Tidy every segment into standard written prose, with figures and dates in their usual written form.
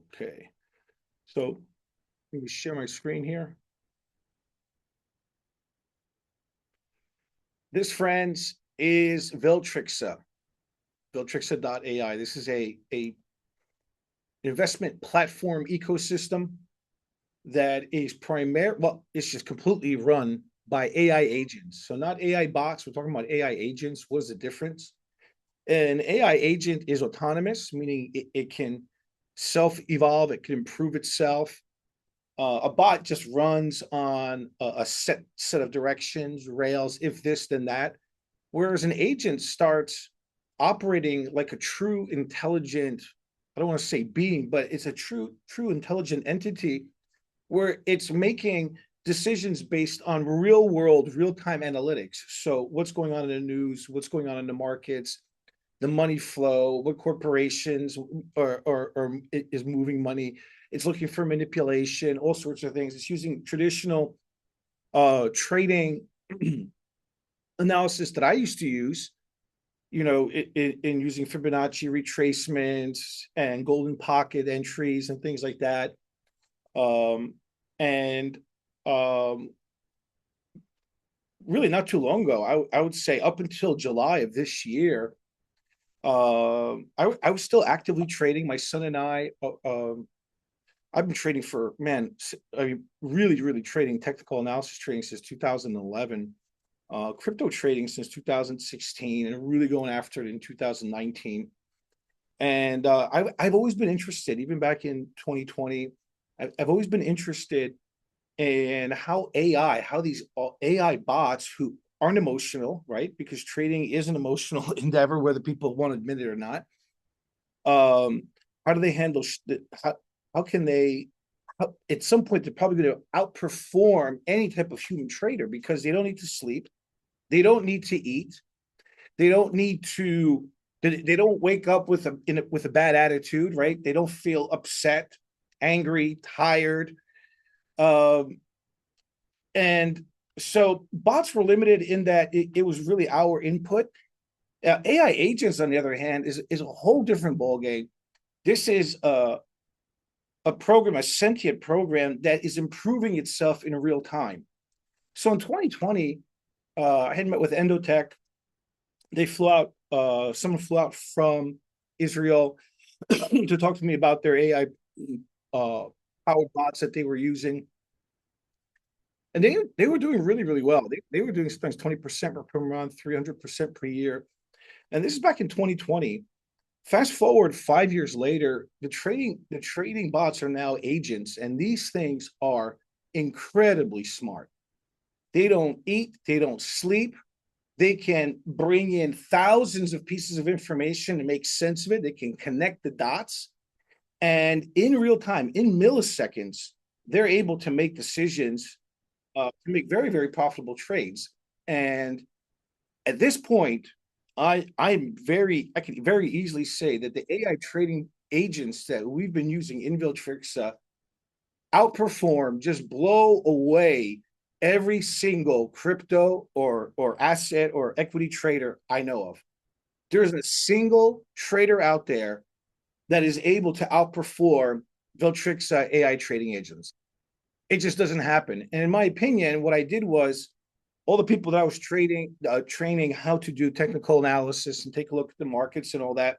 Okay, so let me share my screen here. This, friends, is Veltrixa, Veltrixa.ai. This is a investment platform ecosystem that is it's just completely run by AI agents. So not AI bots, we're talking about AI agents. What is the difference? An AI agent is autonomous, meaning it can self-evolve, it can improve itself. A bot just runs on a set of directions, rails, if this, then that. Whereas an agent starts operating like a true intelligent, I don't want to say being, but it's a true intelligent entity where it's making decisions based on real world, real time analytics. So what's going on in the news, what's going on in the markets, the money flow, what corporations is moving money. It's looking for manipulation, all sorts of things. It's using traditional trading analysis that I used to use, in using Fibonacci retracements and golden pocket entries and things like that. And really not too long ago, I would say up until July of this year, I was still actively trading. My son and I've been trading for, really trading, technical analysis trading since 2011, crypto trading since 2016, and really going after it in 2019. And I've always been interested, even back in 2020, I've always been interested in how these AI bots who aren't emotional, right? Because trading is an emotional endeavor, whether people want to admit it or not. How do they handle how can they at some point they're probably going to outperform any type of human trader because they don't need to sleep, they don't need to eat, they don't need to they don't wake up with a bad attitude, right? They don't feel upset, angry, tired. And so bots were limited in that it was really our input. AI agents, on the other hand, is a whole different ballgame. This is a program, a sentient program that is improving itself in real time. So in 2020, I had met with Endotech. They flew out, someone flew out from Israel to talk to me about their AI powered bots that they were using. And they were doing really well. They were doing sometimes 20% per month, 300% per year. And this is back in 2020. Fast forward 5 years later, the trading bots are now agents, and these things are incredibly smart. They don't eat, they don't sleep. They can bring in thousands of pieces of information and make sense of it. They can connect the dots. And in real time, in milliseconds, they're able to make decisions to make very profitable trades. And at this point, I can very easily say that the AI trading agents that we've been using in Veltrixa outperform, just blow away every single crypto or asset or equity trader I know of. There isn't a single trader out there that is able to outperform Veltrixa AI trading agents. It just doesn't happen. And in my opinion, what I did was all the people that I was training how to do technical analysis and take a look at the markets and all that.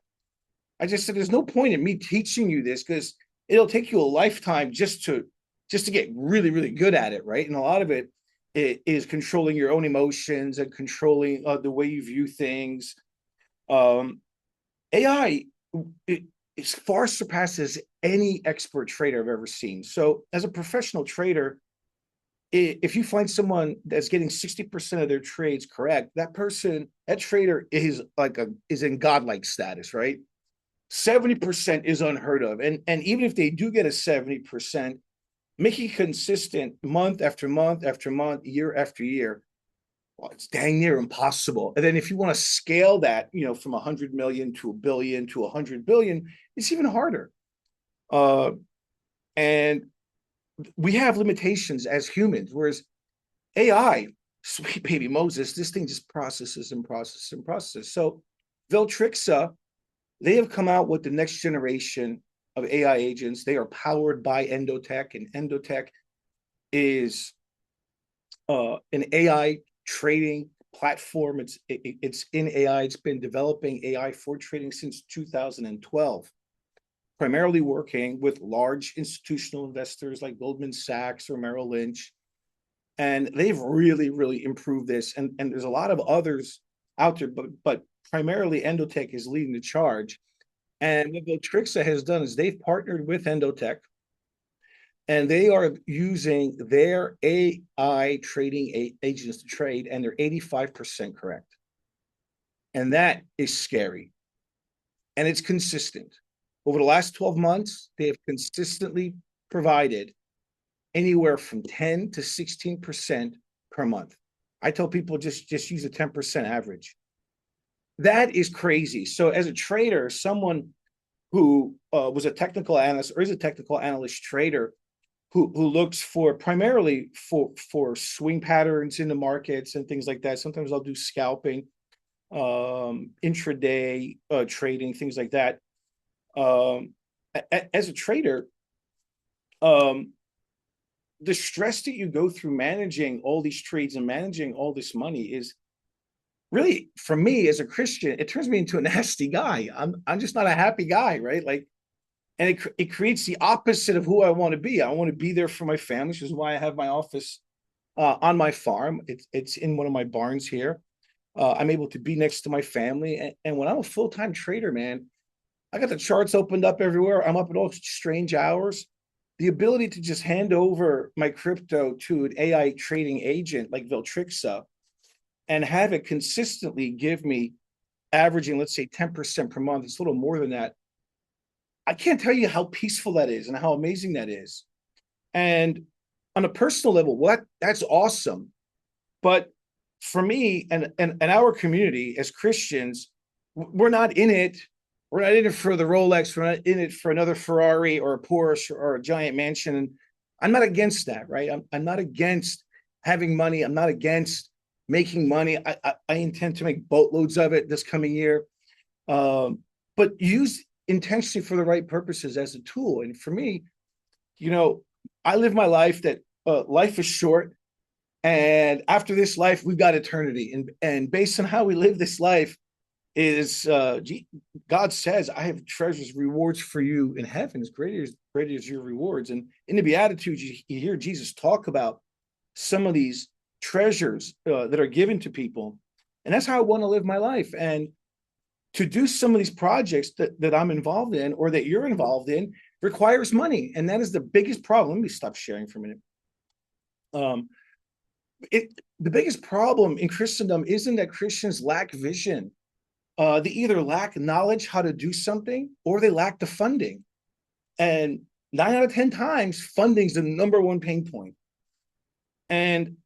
I just said, there's no point in me teaching you this because it'll take you a lifetime just to get really good at it, right? And a lot of it is controlling your own emotions and controlling the way you view things. AI it far surpasses any expert trader I've ever seen. So as a professional trader, if you find someone that's getting 60% of their trades correct, that trader is in godlike status, right? 70% is unheard of. And even if they do get a 70%, making consistent month after month after month, year after year, well, it's dang near impossible. And then if you want to scale that, from 100 million to a billion to 100 billion, it's even harder. And we have limitations as humans, whereas AI, sweet baby Moses, this thing just processes and processes and processes. So Veltrixa, they have come out with the next generation of AI agents. They are powered by Endotech, and Endotech is an AI trading platform. It's in AI. It's been developing AI for trading since 2012, primarily working with large institutional investors like Goldman Sachs or Merrill Lynch. And they've really, really improved this. And there's a lot of others out there, but primarily Endotech is leading the charge. And what Veltrixa has done is they've partnered with Endotech, and they are using their AI trading agents to trade, and they're 85% correct. And that is scary. And it's consistent. Over the last 12 months, they have consistently provided anywhere from 10 to 16% per month. I tell people just use a 10% average. That is crazy. So as a trader, someone who was a technical analyst or is a technical analyst trader who looks for primarily for swing patterns in the markets and things like that. Sometimes I'll do scalping, intraday trading, things like that. As a trader, the stress that you go through managing all these trades and managing all this money is really, for me as a Christian, it turns me into a nasty guy. I'm just not a happy guy, right? Like, and it creates the opposite of who I want to be. I want to be there for my family, which is why I have my office on my farm. It's in one of my barns here. I'm able to be next to my family. And when I'm a full-time trader, man, I got the charts opened up everywhere. I'm up at all strange hours. The ability to just hand over my crypto to an AI trading agent like Veltrixa and have it consistently give me averaging, let's say 10% per month. It's a little more than that. I can't tell you how peaceful that is and how amazing that is. And on a personal level, that's awesome. But for me and our community as Christians, we're not in it. We're not in it for the Rolex. We're not in it for another Ferrari or a Porsche or a giant mansion. And I'm not against that, right? I'm not against having money. I'm not against making money. I intend to make boatloads of it this coming year. But use intentionally for the right purposes as a tool. And for me, I live my life that life is short. And after this life, we've got eternity. And based on how we live this life, is God says, I have treasures, rewards for you in heaven, as great as your rewards. And in the Beatitudes, you hear Jesus talk about some of these treasures that are given to people. And that's how I want to live my life. And to do some of these projects that I'm involved in or that you're involved in requires money. And that is the biggest problem. Let me stop sharing for a minute. The biggest problem in Christendom isn't that Christians lack vision. They either lack knowledge how to do something or they lack the funding. And 9 out of 10 times, funding is the number one pain point. And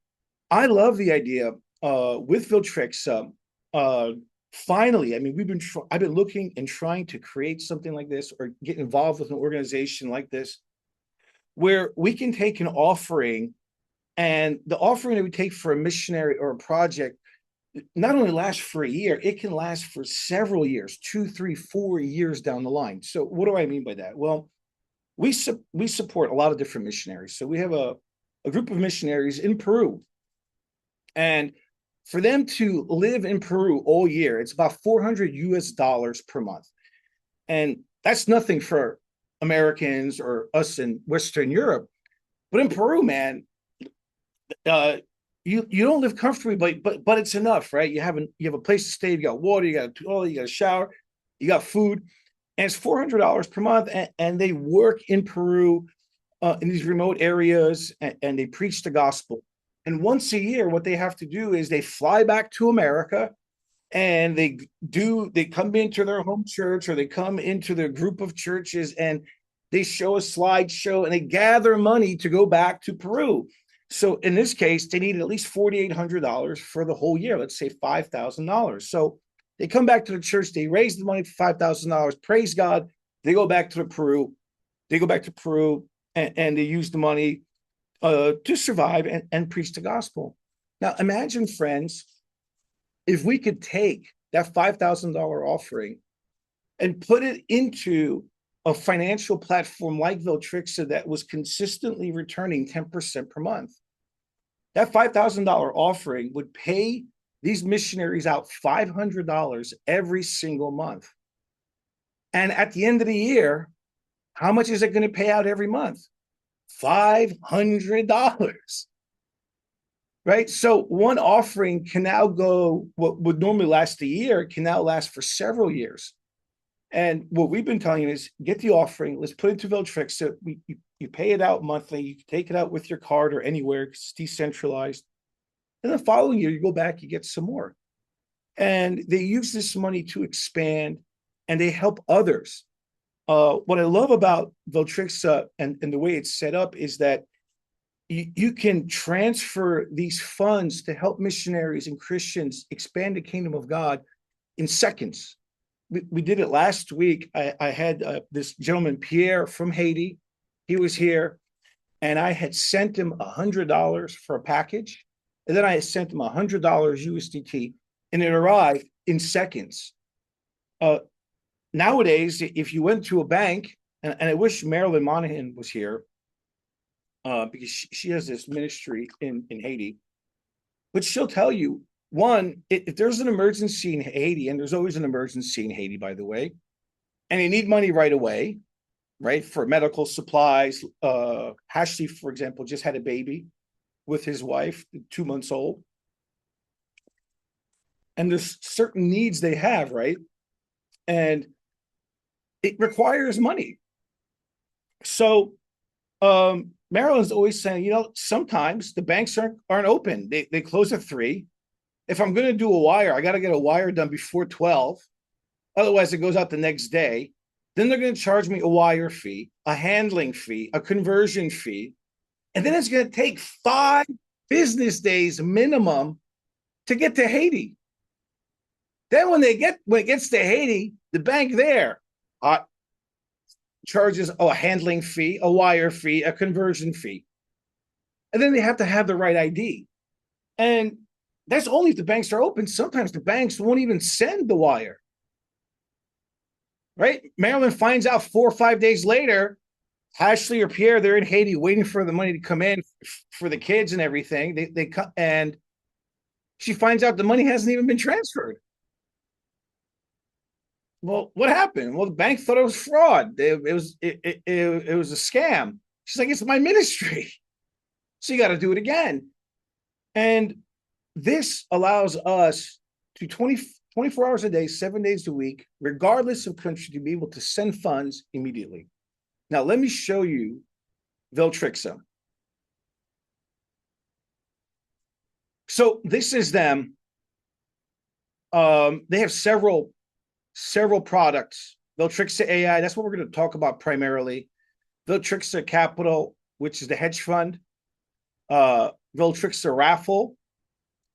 I love the idea with Veltrixa. Finally, I mean, I've been looking and trying to create something like this or get involved with an organization like this, where we can take an offering, and the offering that we take for a missionary or a project not only lasts for a year, it can last for several years, 2, 3, 4 years down the line. So what do I mean by that? Well, we support a lot of different missionaries. So we have a group of missionaries in Peru. And for them to live in Peru all year, it's about $400 per month. And that's nothing for Americans or us in Western Europe. But in Peru, man, you don't live comfortably, but it's enough, right? You have a place to stay, you got water, you got a toilet, you got a shower, you got food, and it's $400 per month. And they work in Peru in these remote areas, and they preach the gospel. And once a year, what they have to do is they fly back to America, and they come into their home church or they come into their group of churches, and they show a slideshow and they gather money to go back to Peru. So in this case, they needed at least $4,800 for the whole year. Let's say $5,000. So they come back to the church, they raise the money for $5,000. Praise God. They go back to Peru. And they use the money to survive and preach the gospel. Now, imagine, friends, if we could take that $5,000 offering and put it into a financial platform like Veltrixa that was consistently returning 10% per month. That $5,000 offering would pay these missionaries out $500 every single month. And at the end of the year, how much is it going to pay out every month? $500. Right? So one offering can now go, what would normally last a year, can now last for several years. And what we've been telling you is get the offering, let's put it to Veltrixa. You pay it out monthly, you take it out with your card or anywhere, it's decentralized. And the following year, you go back, you get some more. And they use this money to expand and they help others. What I love about Veltrixa and the way it's set up is that you can transfer these funds to help missionaries and Christians expand the kingdom of God in seconds. We did it last week. I had this gentleman, Pierre from Haiti. He was here, and I had sent him $100 for a package. And then I sent him $100 USDT, and it arrived in seconds. Nowadays, if you went to a bank, and I wish Marilyn Monahan was here, because she has this ministry in Haiti, but she'll tell you, one, if there's an emergency in Haiti, and there's always an emergency in Haiti, by the way, and you need money right away, right, for medical supplies. Ashley, for example, just had a baby with his wife, 2 months old. And there's certain needs they have, right? And it requires money. So Maryland's always saying, sometimes the banks aren't open. They close at 3. If I'm going to do a wire, I got to get a wire done before 12. Otherwise, it goes out the next day. Then they're going to charge me a wire fee, a handling fee, a conversion fee. And then it's going to take 5 business days minimum to get to Haiti. Then when it gets to Haiti, the bank there charges a handling fee, a wire fee, a conversion fee. And then they have to have the right ID. And that's only if the banks are open. Sometimes the banks won't even send the wire. Right? Marilyn finds out 4 or 5 days later, Ashley or Pierre, they're in Haiti waiting for the money to come in for the kids and everything. They come, and she finds out the money hasn't even been transferred. Well, what happened? Well, the bank thought it was fraud. It was a scam. She's like, it's my ministry. So you got to do it again. And this allows us to 24 hours a day, 7 days a week, regardless of country, to be able to send funds immediately. Now, let me show you Veltrixa. So this is them. They have several products. Veltrixa AI, that's what we're going to talk about primarily. Veltrixa Capital, which is the hedge fund. Veltrixa Raffle.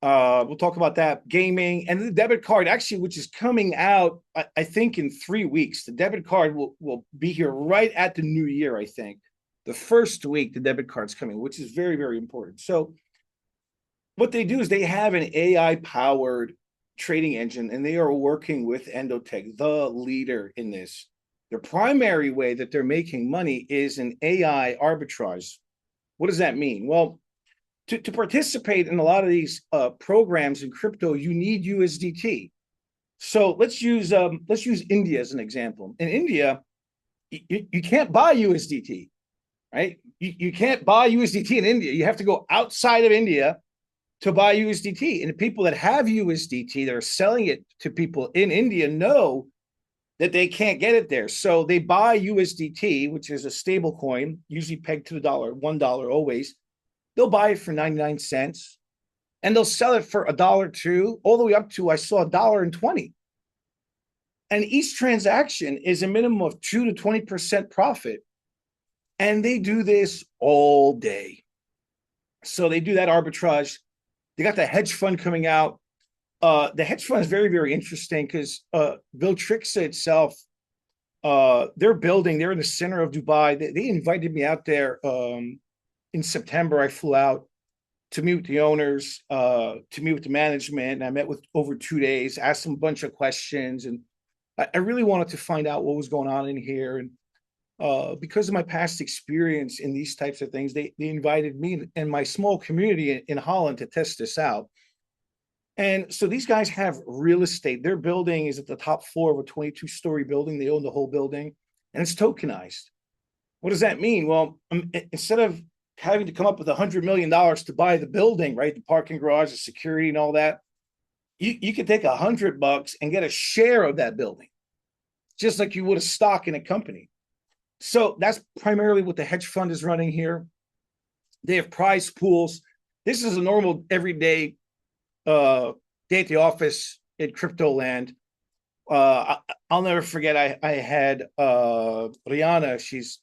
We'll talk about that. Gaming, and the debit card, actually, which is coming out, I think, in 3 weeks. The debit card will be here right at the new year, I think. The first week, the debit card's coming, which is very, very important. So what they do is they have an AI-powered trading engine, and they are working with Endotech, the leader in this. The primary way that they're making money is an AI arbitrage. What does that mean? Well, to participate in a lot of these programs in crypto, you need USDT. So let's use India as an example. In India, you can't buy USDT, right? You can't buy USDT in India. You have to go outside of India to buy USDT. And the people that have USDT that are selling it to people in India know that they can't get it there. So they buy USDT, which is a stable coin, usually pegged to the dollar, $1 always. They'll buy it for 99 cents and they'll sell it for $1.02, all the way up to, I saw, $1.20. And each transaction is a minimum of 2 to 20% profit. And they do this all day. So they do that arbitrage. They got the hedge fund coming out. The hedge fund is very, very interesting because Veltrixa itself, they're in the center of Dubai. They invited me out there in September. I flew out to meet with the owners, to meet with the management. And I met with over 2 days, asked them a bunch of questions. And I really wanted to find out what was going on in here. And because of my past experience in these types of things, they invited me and my small community in Holland to test this out. And so these guys have real estate. Their building is at the top floor of a 22-story building. They own the whole building, and it's tokenized. What does that mean? Well, instead of having to come up with $100 million to buy the building, right, the parking garage, the security, and all that, you could take $100 and get a share of that building, just like you would a stock in a company. So that's primarily what the hedge fund is running here. They have prize pools. This is a normal everyday day at the office in crypto land. I'll never forget. I had Rihanna. She's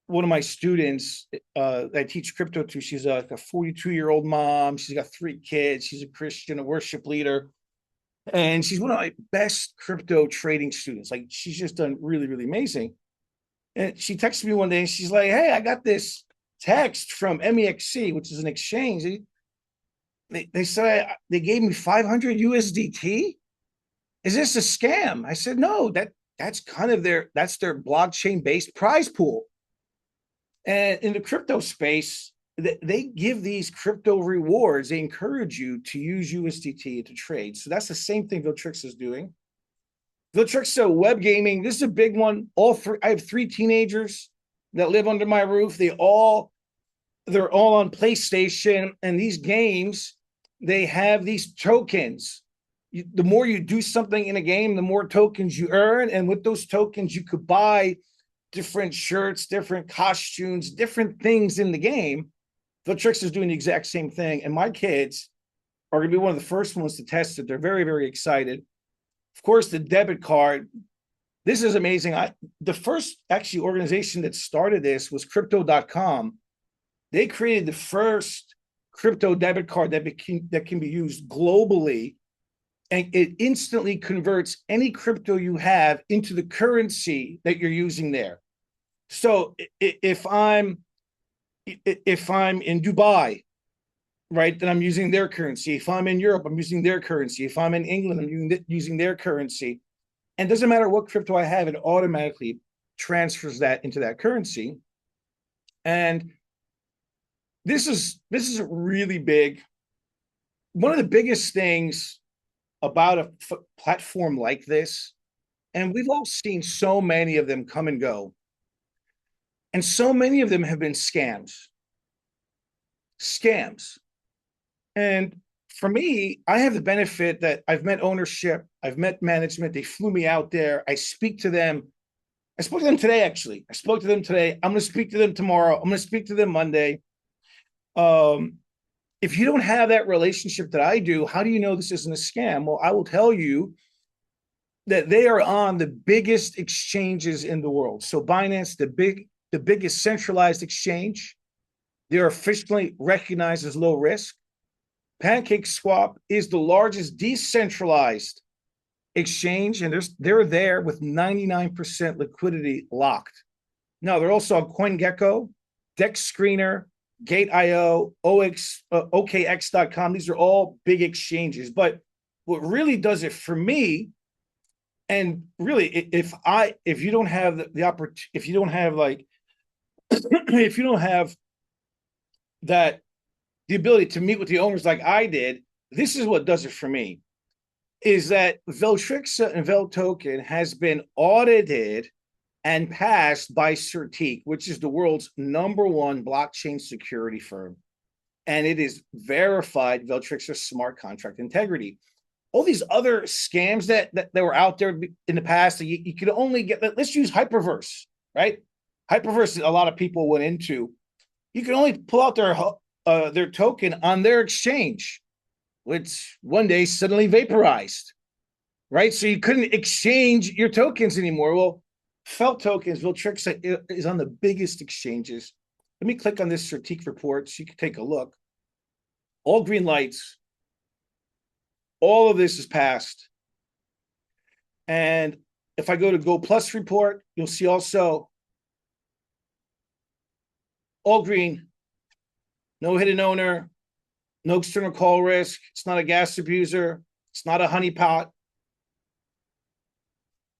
one of my students that I teach crypto to. She's like a 42-year-old mom. She's got 3 kids. She's a Christian, a worship leader, and she's one of my best crypto trading students. Like, she's just done really, really amazing. And she texted me one day and she's like, "Hey, I got this text from MEXC, which is an exchange. They said they gave me 500 USDT. Is this a scam?" I said, "No, that's kind of their blockchain based prize pool." And in the crypto space, they give these crypto rewards. They encourage you to use USDT to trade. So that's the same thing Veltrixa is doing. Veltrixa web gaming, this is a big one. I have 3 teenagers that live under my roof. They're all on PlayStation, and these games, they have these tokens. The more you do something in a game, the more tokens you earn, and with those tokens, you could buy different shirts, different costumes, different things in the game. Veltrixa is doing the exact same thing, and my kids are going to be one of the first ones to test it. They're very, very excited. Of course, the debit card. This is amazing. The first actually organization that started this was Crypto.com. They created the first crypto debit card that can be used globally, and it instantly converts any crypto you have into the currency that you're using there. So if I'm in Dubai, right, then I'm using their currency. If I'm in Europe, I'm using their currency. If I'm in England, I'm using their currency. And it doesn't matter what crypto I have, it automatically transfers that into that currency. And this is really big. One of the biggest things about a platform like this, and we've all seen so many of them come and go, and so many of them have been scams. And for me, I have the benefit that I've met ownership, I've met management. They flew me out there. I speak to them. I spoke to them today, actually. I spoke to them today. I'm going to speak to them tomorrow. I'm going to speak to them Monday. If you don't have that relationship that I do, how do you know this isn't a scam? Well, I will tell you that they are on the biggest exchanges in the world. So Binance, the biggest centralized exchange. They're officially recognized as low risk. PancakeSwap is the largest decentralized exchange, and they're there with 99% liquidity locked. Now, they're also on CoinGecko, Dex Screener, Gate.io, OKX.com. These are all big exchanges. But what really does it for me, and really, if you don't have the opportunity, if you don't have if you don't have that the ability to meet with the owners like I did, this is what does it for me, is that Veltrixa and Veltoken has been audited and passed by Certique, which is the world's #1 blockchain security firm. And it is verified Veltrixa smart contract integrity. All these other scams that were out there in the past, you could only get, let's use Hyperverse, right? Hyperverse, a lot of people went into. You can only pull out their token on their exchange, which one day suddenly vaporized, right? So you couldn't exchange your tokens anymore. Well, Felt Tokens, Veltrixa is on the biggest exchanges. Let me click on this Certique report so you can take a look. All green lights. All of this is passed. And if I go to Go Plus report, you'll see also all green. No hidden owner, no external call risk. It's not a gas abuser. It's not a honeypot.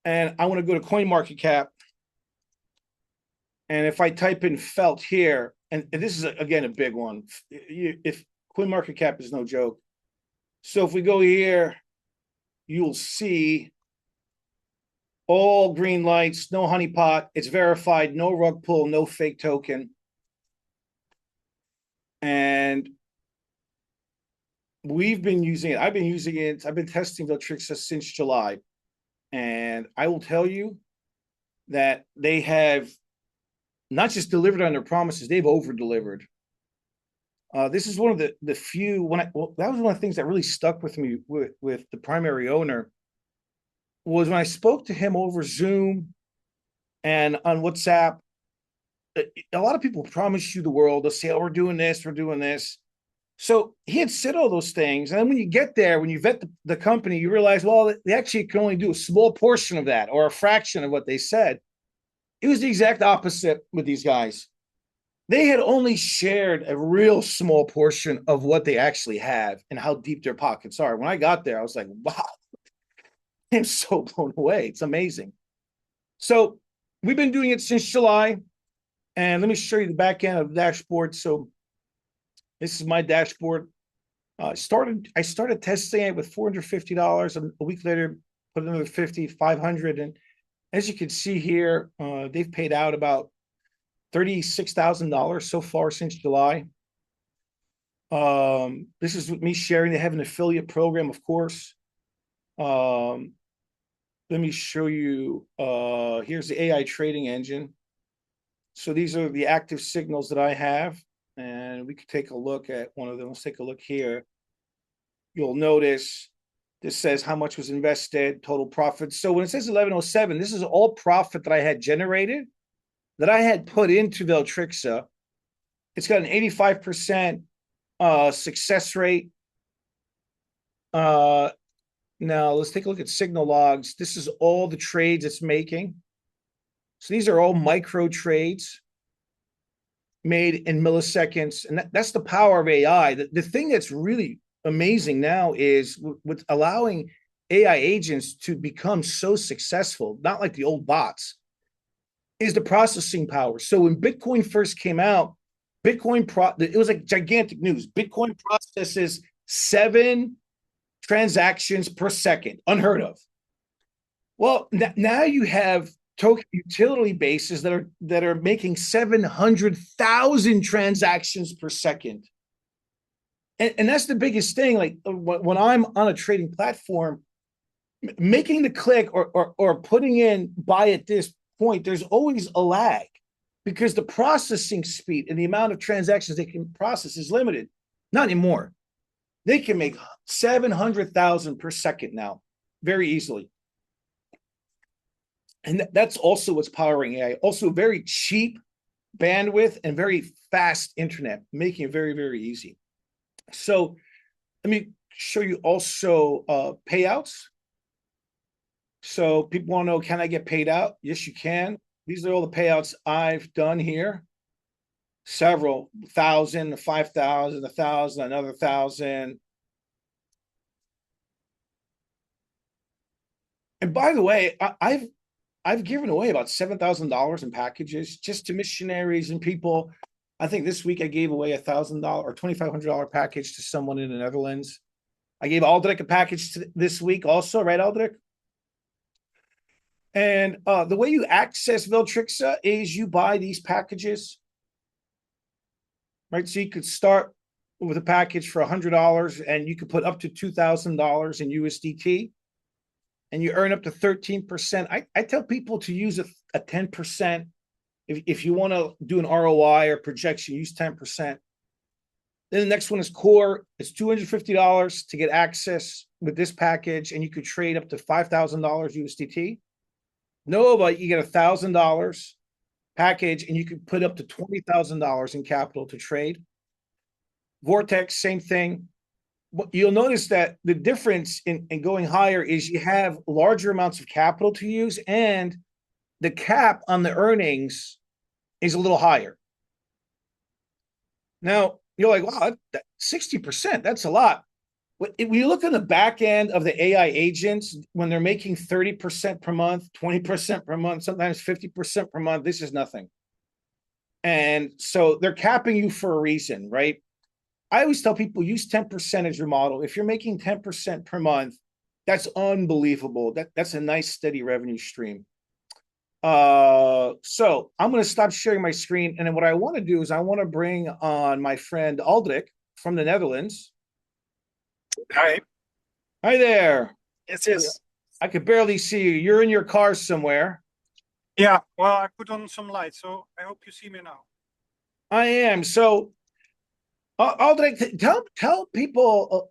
And I want to go to CoinMarketCap. And if I type in felt here, and this is again a big one, if coin market cap is no joke. So if we go here, you'll see all green lights, no honeypot. It's verified, no rug pull, no fake token. And we've been using it. I've been using it. I've been testing Veltrixa since July. And I will tell you that they have not just delivered on their promises, they've over delivered. This is one of the few that was one of the things that really stuck with me with the primary owner was when I spoke to him over Zoom and on WhatsApp. A lot of people promise you the world. They'll say, "Oh, we're doing this, we're doing this." So he had said all those things, and then when you get there, when you vet the company, you realize, well, they actually can only do a small portion of that or a fraction of what they said. It was the exact opposite with these guys. They had only shared a real small portion of what they actually have and how deep their pockets are. When I got there, I was like, wow, I'm so blown away. It's amazing. So we've been doing it since July. And let me show you the back end of the dashboard. So this is my dashboard. I started testing it with $450. And a week later, put another 50, 500. And as you can see here, they've paid out about $36,000 so far since July. This is with me sharing. They have an affiliate program, of course. Let me show you. Here's the AI trading engine. So these are the active signals that I have. And we could take a look at one of them. Let's take a look here. You'll notice this says how much was invested, total profit. So when it says 1107, this is all profit that I had generated, that I had put into Veltrixa. It's got an 85% success rate. Now let's take a look at signal logs. This is all the trades it's making. So these are all micro trades made in milliseconds. And that's the power of AI. The thing that's really amazing now is with allowing AI agents to become so successful, not like the old bots, is the processing power. So when Bitcoin first came out, it was like gigantic news. Bitcoin processes 7 transactions per second, unheard of. Well, now you have token utility bases that are making 700,000 transactions per second. And that's the biggest thing. Like when I'm on a trading platform, making the click or putting in buy at this point, there's always a lag because the processing speed and the amount of transactions they can process is limited. Not anymore. They can make 700,000 per second now, very easily. And that's also what's powering AI. Also very cheap bandwidth and very fast internet, making it very, very easy. So let me show you also payouts. So people want to know, can I get paid out? Yes, you can. These are all the payouts I've done here. Several, 1,000, 5,000, 1,000, another 1,000. And by the way, I've given away about $7,000 in packages just to missionaries and people. I think this week I gave away $1,000 or $2,500 package to someone in the Netherlands. I gave Audited a package this week also, right, Audited? And the way you access Veltrixa is you buy these packages, right? So you could start with a package for $100 and you could put up to $2,000 in USDT and you earn up to 13%. I tell people to use a 10%. If you want to do an ROI or projection, use 10%. Then the next one is core. It's $250 to get access with this package, and you could trade up to $5,000 USDT. Nova, you get $1,000 package, and you could put up to $20,000 in capital to trade. Vortex, same thing. You'll notice that the difference in going higher is you have larger amounts of capital to use, and the cap on the earnings is a little higher. Now, you're like, wow, 60%, that's a lot. When you look on the back end of the AI agents, when they're making 30% per month, 20% per month, sometimes 50% per month, this is nothing. And so they're capping you for a reason, right? I always tell people use 10% as your model. If you're making 10% per month, that's unbelievable. That's a nice steady revenue stream. So I'm going to stop sharing my screen. And then what I want to do is I want to bring on my friend Aldrich from the Netherlands. Hi. Hi there. Yes, yes. I could barely see you. You're in your car somewhere. Yeah, well, I put on some light, so I hope you see me now. I am. So, Aldrich, tell people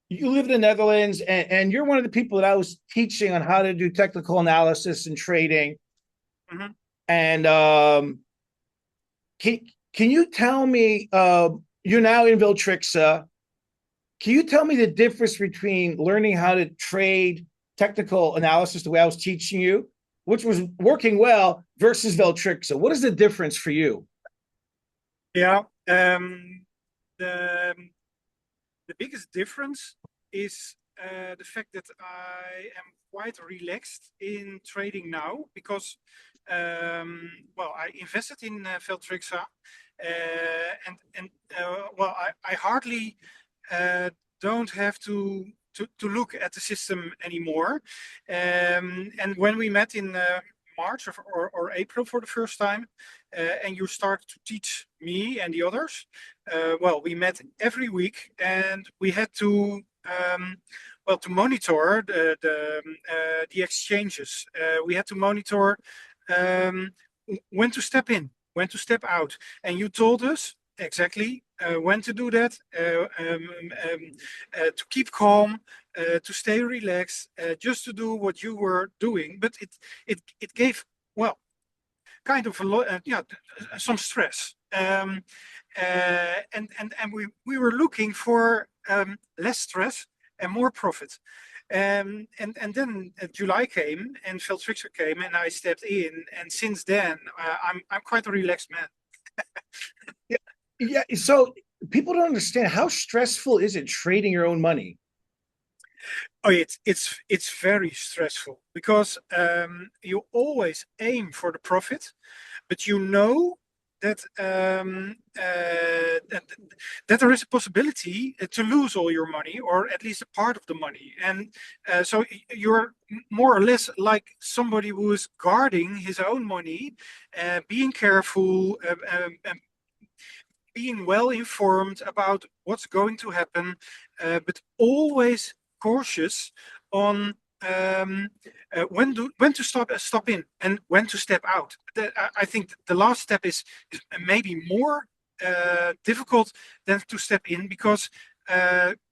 you live in the Netherlands, and you're one of the people that I was teaching on how to do technical analysis and trading. Hmm. And can can you tell me? You're now in Veltrixa. Can you tell me the difference between learning how to trade technical analysis the way I was teaching you, which was working well, versus Veltrixa? What is the difference for you? Yeah, the the biggest difference is the fact that I am quite relaxed in trading now because, well, I invested in Veltrixa, well, I hardly uh, don't have to look at the system anymore. And when we met in March or April for the first time, and you started to teach me and the others, well, we met every week, and we had to well, to monitor the exchanges. We had to monitor um, when to step in, when to step out, and you told us exactly when to do that, to keep calm, to stay relaxed, just to do what you were doing. But it gave, well, kind of a lot, yeah, some stress. And we were looking for less stress and more profit. And then July came and Veltrixa came and I stepped in. And since then, I'm quite a relaxed man. Yeah, yeah. So people don't understand how stressful is it trading your own money. Oh, it's very stressful because you always aim for the profit, but you know that that there is a possibility to lose all your money or at least a part of the money, and so you're more or less like somebody who is guarding his own money, being careful, being well informed about what's going to happen, but always cautious on when to stop in and when to step out. I think the last step is maybe more difficult than to step in because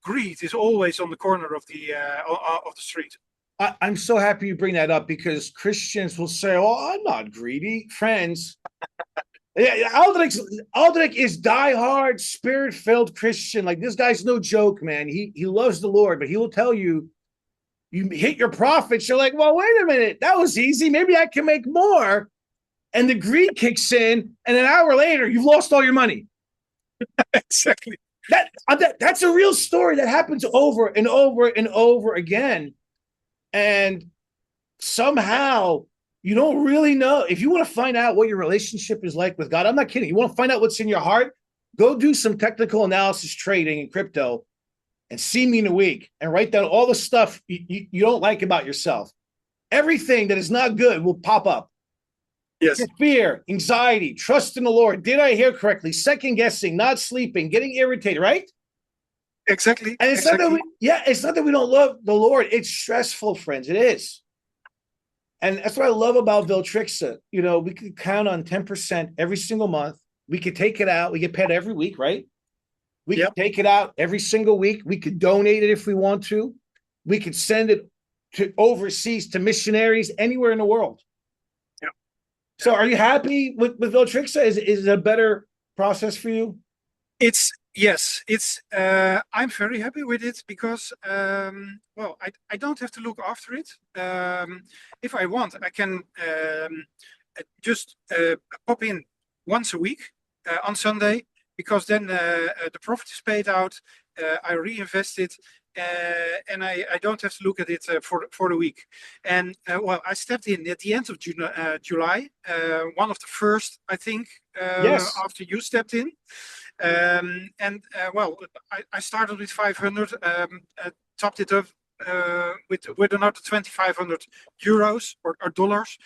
greed is always on the corner of the street. I'm so happy you bring that up because Christians will say, "Well, I'm not greedy." Friends, yeah, Aldrich is diehard, spirit-filled Christian. Like this guy's no joke, man. He loves the Lord, but he will tell you, you hit your profits. You're like, well, wait a minute, that was easy. Maybe I can make more. And the greed kicks in, and an hour later, you've lost all your money. Exactly. That's a real story that happens over and over and over again. And somehow you don't really know. If you want to find out what your relationship is like with God, I'm not kidding. You want to find out what's in your heart? Go do some technical analysis trading in crypto and see me in a week and write down all the stuff you don't like about yourself. Everything that is not good will pop up. Your Yes. fear, anxiety, trust in the Lord. Did I hear correctly? Second guessing, not sleeping, getting irritated, right? Exactly. And it's not that Exactly. it's not that we don't love the Lord. It's stressful, friends. It is. And that's what I love about Veltrixa. You know, we could count on 10% every single month. We could take it out. We get paid every week, right? We Yeah. could take it out every single week. We could donate it if we want to. We could send it to overseas to missionaries anywhere in the world. Yeah. So are you happy with Veltrixa? Is it a better process for you? It's yes, it's I'm very happy with it because well, I don't have to look after it. If I want, I can just pop in once a week on Sunday because then the profit is paid out. I reinvest it, and I don't have to look at it for the week. And well, I stepped in at the end of July, one of the first, I think, Yes. after you stepped in. And well, I started with 500, topped it up with another 2,500 euros or dollars.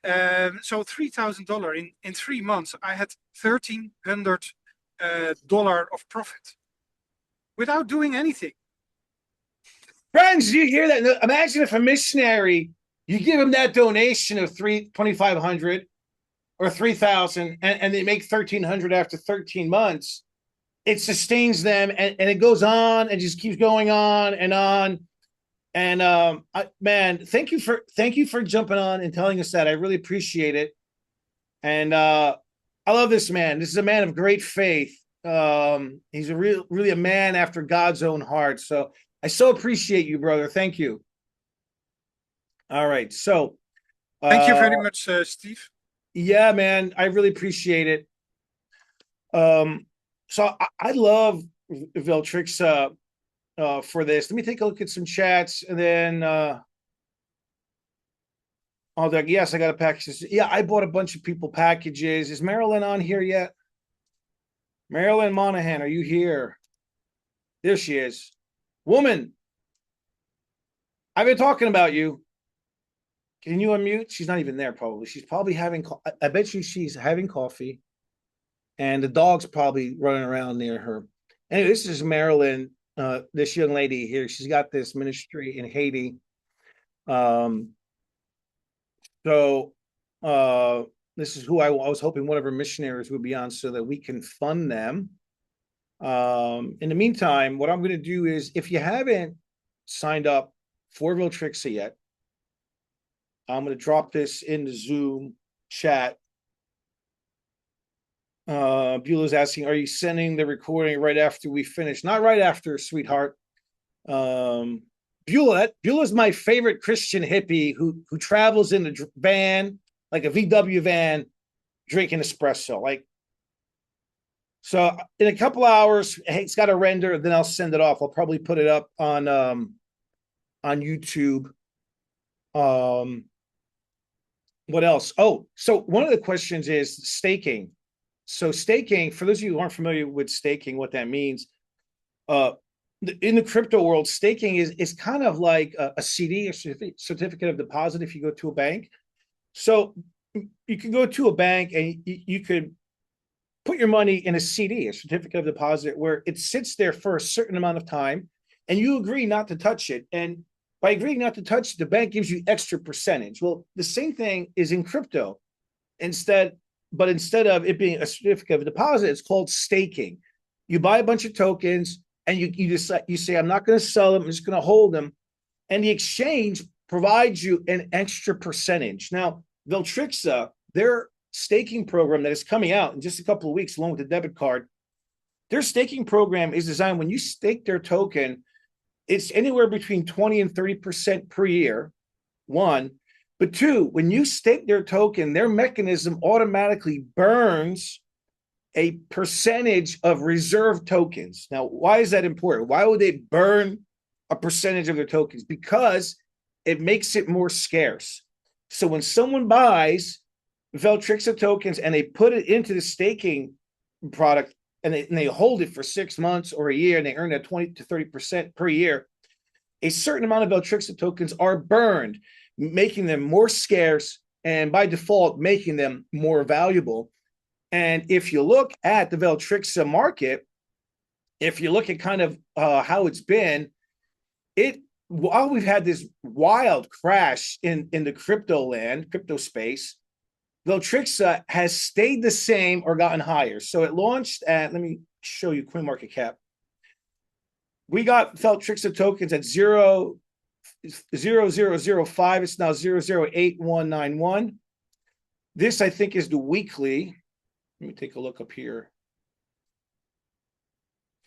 So $3,000 in 3 months. I had $1,300 of profit without doing anything. Friends, you hear that? Imagine if a missionary, you give them that donation of 2,500 or 3,000, and they make 1,300 after 13 months. It sustains them, and it goes on and just keeps going on and on. And man, thank you for jumping on and telling us that. I really appreciate it. And I love this man. This is a man of great faith. He's really a man after God's own heart. So I so appreciate you, brother. Thank you. All right. So Thank you very much, Steve. yeah, man, I really appreciate it. So I love Veltrixa for this. Let me take a look at some chats, and then yes, I got a package. Yeah, I bought a bunch of people packages. Is Marilyn on here yet? Marilyn Monahan, are you here? There she is. Woman, I've been talking about you. Can you unmute? She's not even there, probably. She's probably having, I bet you she's having coffee, and the dog's probably running around near her. Anyway, this is Marilyn, this young lady here. She's got this ministry in Haiti. So this is who I was hoping one of our missionaries would be on so that we can fund them. In the meantime, what I'm going to do is, if you haven't signed up for Veltrixa yet, I'm going to drop this in the Zoom chat. Beulah's asking, are you sending the recording right after we finish? Not right after, sweetheart. Beulah's my favorite Christian hippie who travels in a van, like a VW van, drinking espresso. Like, so in a couple hours, it's got to render, then I'll send it off. I'll probably put it up on YouTube. What else? Oh, so one of the questions is staking. So staking, for those of you who aren't familiar with staking, what that means, in the crypto world, staking is kind of like a CD, a certificate of deposit, if you go to a bank. So you can go to a bank and you could put your money in a CD, a certificate of deposit, where it sits there for a certain amount of time, and you agree not to touch it. And by agreeing not to touch it, the bank gives you extra percentage. Well, the same thing is in crypto. Instead of it being a certificate of deposit, it's called staking. You buy a bunch of tokens, and you say, I'm not going to sell them, I'm just going to hold them. And the exchange provides you an extra percentage. Now, Veltrixa, their staking program that is coming out in just a couple of weeks, along with the debit card, their staking program is designed, when you stake their token, it's anywhere between 20 and 30% per year, one. But two, when you stake their token, their mechanism automatically burns a percentage of reserve tokens. Now, why is that important? Why would they burn a percentage of their tokens? Because it makes it more scarce. So when someone buys Veltrixa tokens and they put it into the staking product, and they hold it for 6 months or a year, and they earn that 20 to 30% per year, a certain amount of Veltrixa tokens are burned, making them more scarce, and by default, making them more valuable. And if you look at the Veltrixa market, if you look at kind of how it's been, while we've had this wild crash in the crypto space, Veltrixa has stayed the same or gotten higher. So it launched at, let me show you CoinMarketCap. We got Veltrixa tokens at 0.0005. It's now 0.08191. This, I think, is the weekly. Let me take a look up here.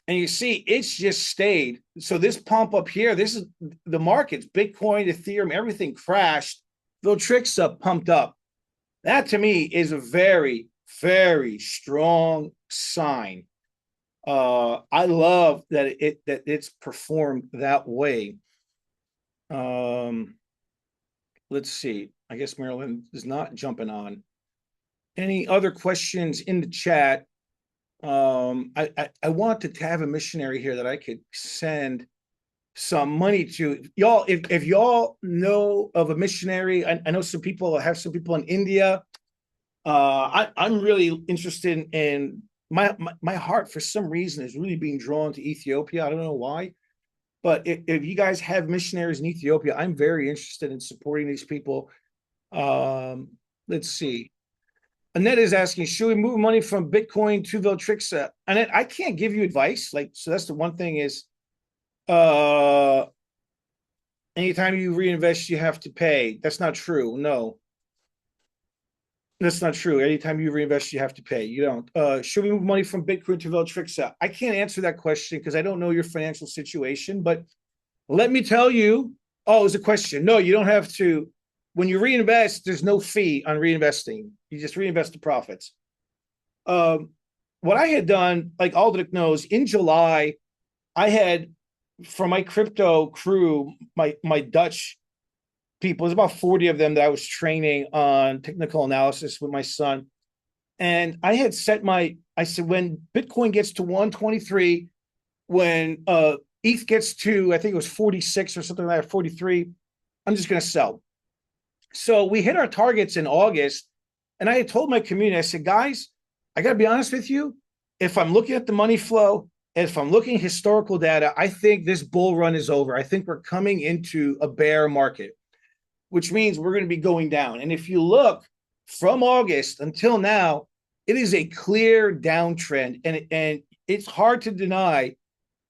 And you see, it's just stayed. So this pump up here, this is the markets, Bitcoin, Ethereum, everything crashed. Veltrixa pumped up. That to me is a very, very strong sign. I love that it's performed that way. Um, let's see. I guess Marilyn is not jumping on. Any other questions in the chat? I wanted to have a missionary here that I could send some money to y'all. If y'all know of a missionary, I know some people, I have some people in India. I'm really interested in my heart for some reason is really being drawn to Ethiopia. I don't know why, but if you guys have missionaries in Ethiopia, I'm very interested in supporting these people. Um, let's see. Annette is asking, should we move money from Bitcoin to Veltrixa? Annette, I can't give you advice. Like, so that's the one thing is, uh, anytime you reinvest, you have to pay. That's not true. No, that's not true. Anytime you reinvest, you have to pay. You don't. Should we move money from Bitcoin to Veltrixa? I can't answer that question because I don't know your financial situation, but let me tell you. Oh, it's a question. No, you don't have to. When you reinvest, there's no fee on reinvesting. You just reinvest the profits. Um, what I had done, like Aldic knows, in July, I had for my crypto crew, my Dutch people, there's about 40 of them that I was training on technical analysis with my son. And I had set I said, when Bitcoin gets to 123, when ETH gets to, I think it was 46 or something like that, 43, I'm just going to sell. So we hit our targets in August. And I had told my community, I said, guys, I got to be honest with you. If I'm looking at the money flow, if I'm looking at historical data, I think this bull run is over. I think we're coming into a bear market, which means we're going to be going down. And if you look from August until now, it is a clear downtrend. And it's hard to deny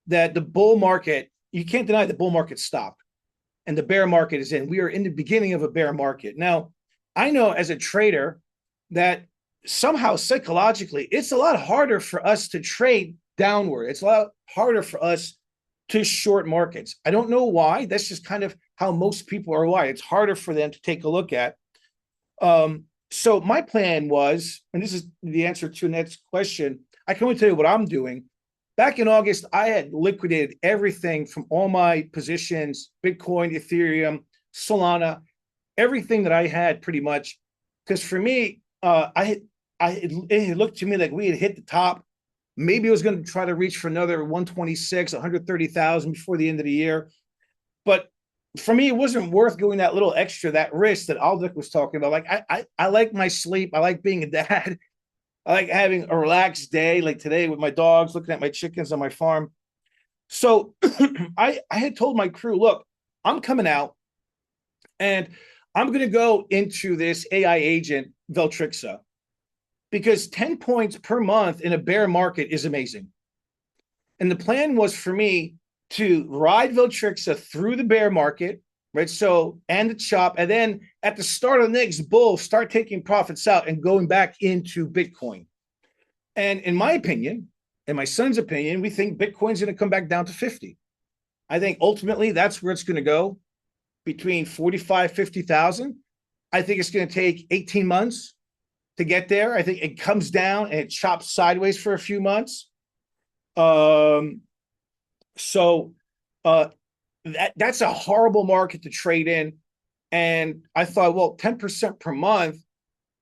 that the bull market, you can't deny the bull market stopped and the bear market is in. We are in the beginning of a bear market. Now, I know as a trader that somehow psychologically, it's a lot harder for us to trade downward. It's a lot harder for us to short markets. I don't know why. That's just kind of how most people are wired. It's harder for them to take a look at. So my plan was, and this is the answer to Ned's question, I can only tell you what I'm doing. Back in August, I had liquidated everything from all my positions, Bitcoin, Ethereum, Solana, everything that I had pretty much. Because for me, it looked to me like we had hit the top. Maybe I was going to try to reach for another 126, 130,000 before the end of the year. But for me, it wasn't worth going that little extra, that risk that Aldic was talking about. Like I like my sleep. I like being a dad. I like having a relaxed day, like today with my dogs, looking at my chickens on my farm. So I had told my crew, look, I'm coming out and I'm going to go into this AI agent, Veltrixa, because 10 points per month in a bear market is amazing. And the plan was for me to ride Veltrixa through the bear market, right? So, and the chop, and then at the start of the next bull, start taking profits out and going back into Bitcoin. And in my opinion, in my son's opinion, we think Bitcoin's going to come back down to 50. I think ultimately that's where it's going to go, between 45, 50,000. I think it's going to take 18 months to get there. I think it comes down and it chops sideways for a few months. So that's a horrible market to trade in. And I thought, well, 10% per month,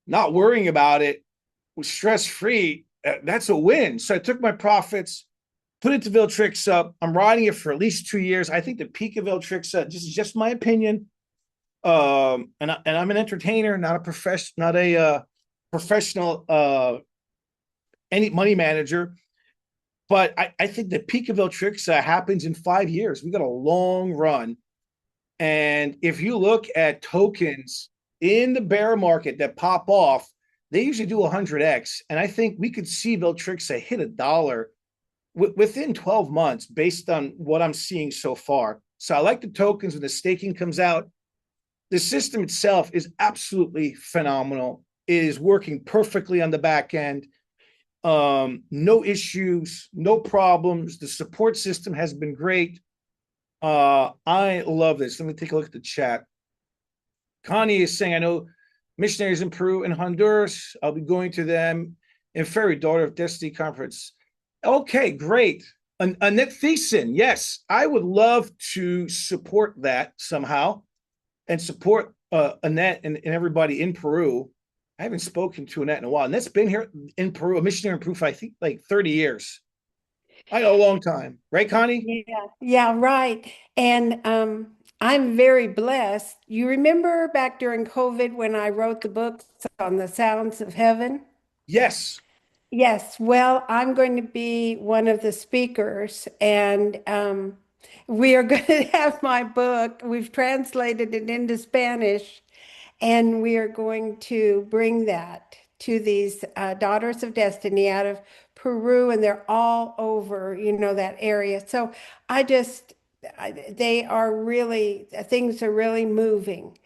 not worrying about it, was stress-free. That's a win. So I took my profits, put it to Veltrixa. I'm riding it for at least 2 years. I think the peak of Veltrixa, just my opinion. And I'm an entertainer, not a professional any money manager. But I think the peak of Veltrixa happens in 5 years. We got a long run. And if you look at tokens in the bear market that pop off, they usually do 100x. And I think we could see Veltrixa hit $1 within 12 months based on what I'm seeing so far. So I like the tokens when the staking comes out. The system itself is absolutely phenomenal. It is working perfectly on the back end. No issues, no problems. The support system has been great. I love this. Let me take a look at the chat. Connie is saying, I know missionaries in Peru and Honduras. I'll be going to them in February, Daughter of Destiny Conference. Okay, great. Annette Thiessen, yes, I would love to support that somehow and support Annette and everybody in Peru. I haven't spoken to Annette in a while. And that's been here in Peru, a missionary in Peru for I think like 30 years. I know a long time. Right, Connie? Yeah, yeah, right. And I'm very blessed. You remember back during COVID when I wrote the books on the sounds of heaven? Yes. Yes, well, I'm going to be one of the speakers, and we are going to have my book. We've translated it into Spanish, and we are going to bring that to these Daughters of Destiny out of Peru, and they're all over, that area. So I just, they are really, things are really moving,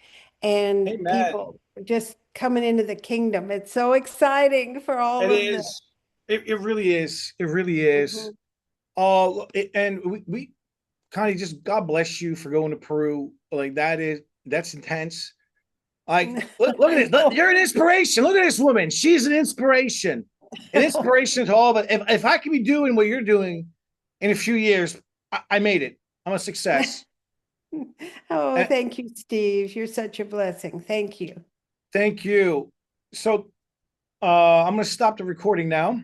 and Amen. people just coming into the kingdom. It's so exciting for all It of the. is. It really is. It really is. Mhm. Oh, and we Connie, just God bless you for going to Peru. Like that's intense. Like, look at I this. know. You're an inspiration. Look at this woman. She's an inspiration. An inspiration to all of it. If I can be doing what you're doing in a few years, I made it. I'm a success. Oh, And thank you, Steve. You're such a blessing. Thank you. thank you. So I'm gonna stop the recording now.